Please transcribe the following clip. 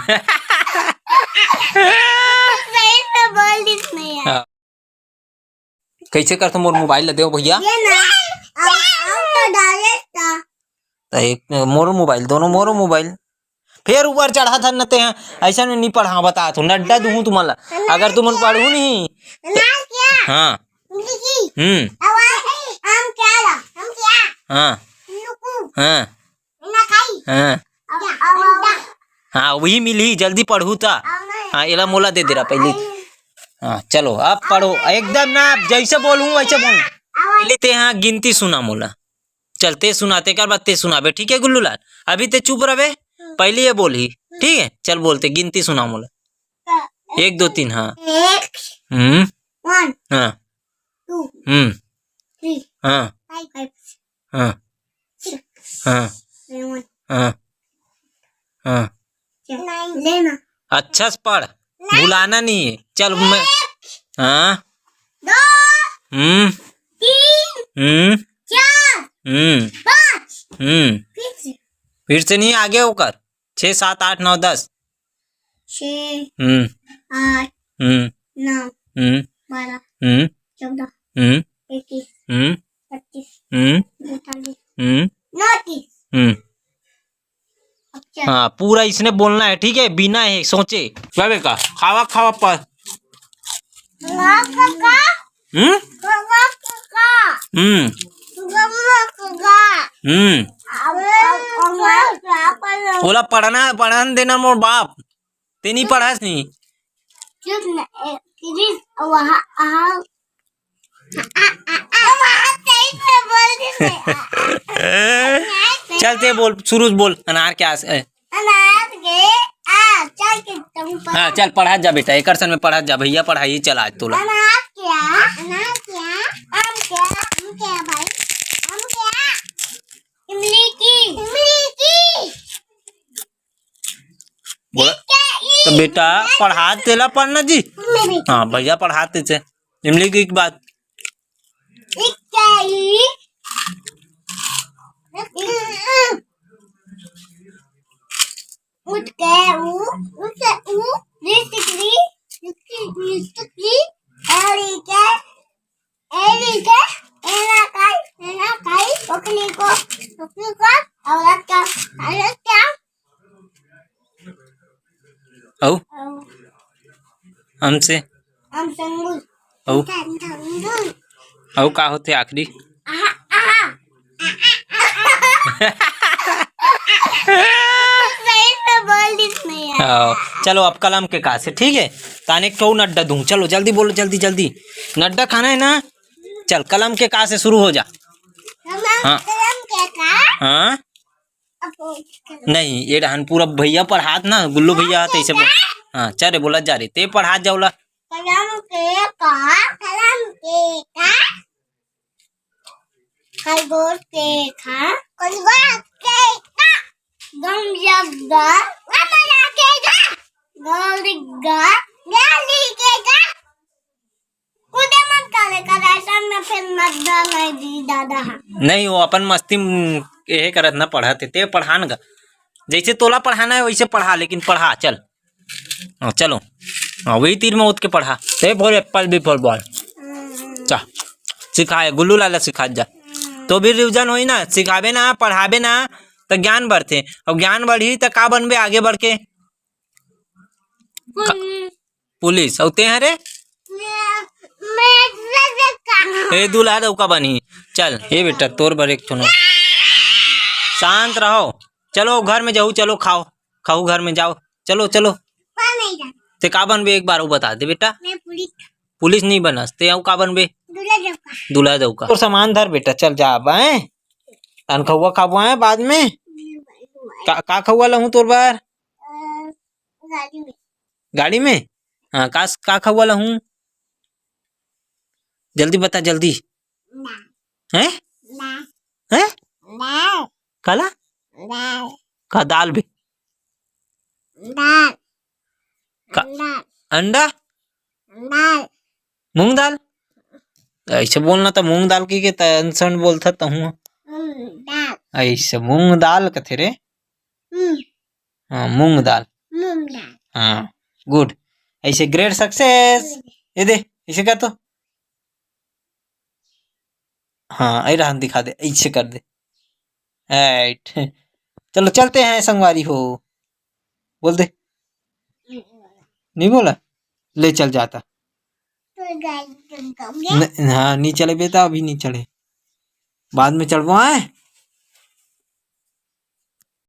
सही से बोल इसने यार। कैसे करते मोर मोबाइल ला देव भैया। ये ना तो डायरेक्ट तो एक मोर मोबाइल दोनों मोर मोबाइल फिर ऊपर चढ़ा था नते हैं ऐसा नहीं पढ़ा बता तो नड्डा दूँ तुम्हारा अगर तुम पढ़ू नहीं ना क्या हाँ हम क्या ला हम क्या हाँ लुकू हाँ ना खाई हाँ हाँ वही मिली जल्दी पढ़ू था। हाँ इला मोला दे दे रहा पहले। हाँ चलो अब पढ़ो एकदम ना जैसे बोलूँ वैसे बोल। पहले ते हाँ गिनती सुना मोला चलते सुनाते कर बात ते सुनाबे ठीक है गुल्लू लाल। अभी ते चुप रहे पहले ये बोली ठीक है चल बोलते गिनती सुना मोला 1 2 3 हाँ 1 हाँ 2 3 हाँ 5 हाँ 6 हाँ 7 हाँ हाँ 9 लेना अच्छा से पढ़ भुलाना नहीं है चल मैं हाँ 2 3 4 5 फिर से नहीं आगे होकर 6 7 8 9 10 6 हम्म 8 हम्म 9 हम्म 12 हम्म 14 हम्म 21 हम्म 25 हम्म 42 हम्म 29 हम्म अब चल हाँ पूरा इसने बोलना है ठीक है बिना है सोचे बाबे का खावा खावा पर काका हम्म काका हम्म काका हम्म बोला पढ़ना देना मोर बाप ते नहीं पढ़ास नहीं चलते बोल शुरू से बोल अनार के आस हाँ चल पढ़ा जा बेटा एक में पढ़ा जा भैया पढ़ाइए चल आज तोला भाई इमली की बोला तो बेटा पढ़ा तेला पढ़ना जी हाँ भैया पढ़ाते थे इमली की एक बात औ हमसे औ औ का होते आखिरी चलो अब कलम के का से ठीक है ताने क्यों नड्डा दूं चलो जल्दी बोलो जल्दी जल्दी नड्डा खाना है ना चल कलम के का से शुरू हो जा। हाँ हाँ नहीं ये रहन पूरा भैया पढ़ात ना गुल्लू भैया आते ऐसे हाँ चल बोला जा रही ते पढ़ा जाओला कलम के का खरगोश के खा खरगोश के का गम जग्गा गमला के का गोलिगा गाली के का कूदे मत करे कर ऐसा में फिर नड्डा नहीं दी दादा नहीं वो अपन मस्ती ये करत ना पढ़ाते ते पढ़ान का जैसे तोला पढ़ाना है वैसे पढ़ा लेकिन पढ़ा चल हाँ चलो हाँ वही तीर में उठ के पढ़ा ते बोल एप्पल भी फॉर बॉल चा सिखाए गुल्लू लाला सिखा जा तो भी रिविजन होई ना सिखाबे ना पढ़ाबे ना तो ज्ञान बढ़ते और ज्ञान बढ़ी तो का बनबे आगे बढ़ के पुलिस होते हैं रे ए दूल्हा का बनी चल ये बेटा तोर बर एक सुनो शांत रहो चलो घर में जाओ चलो खाओ खाओ घर में जाओ चलो चलो ते का बनबे एक बार वो बता दे बेटा पुलिस नहीं बनस ते का बनबे दूल्हा दऊ का और सामान धर बेटा चल जा आए तन खौआ खाबो आए बाद में का खौआ लहू तोर बार गाड़ी में हाँ का खौआ लहू जल्दी बता जल्दी हैं हैं काला का दाल भी अंडा मूंग दाल ऐसे बोलना तो मूंग दाल की के टेंशन बोलता तो हूँ ऐसे मूंग दाल कथे रे हाँ मूंग दाल हाँ गुड, ऐसे ग्रेट सक्सेस। ये दे इसे कर तो, हाँ ऐ रहा दिखा दे, ऐसे कर दे, राइट। चलो चलते हैं संगवारी हो, बोल दे, नहीं बोला, ले चल जाता। हाँ नहीं चले बेटा, अभी नहीं चढ़े, बाद में चढ़वाए।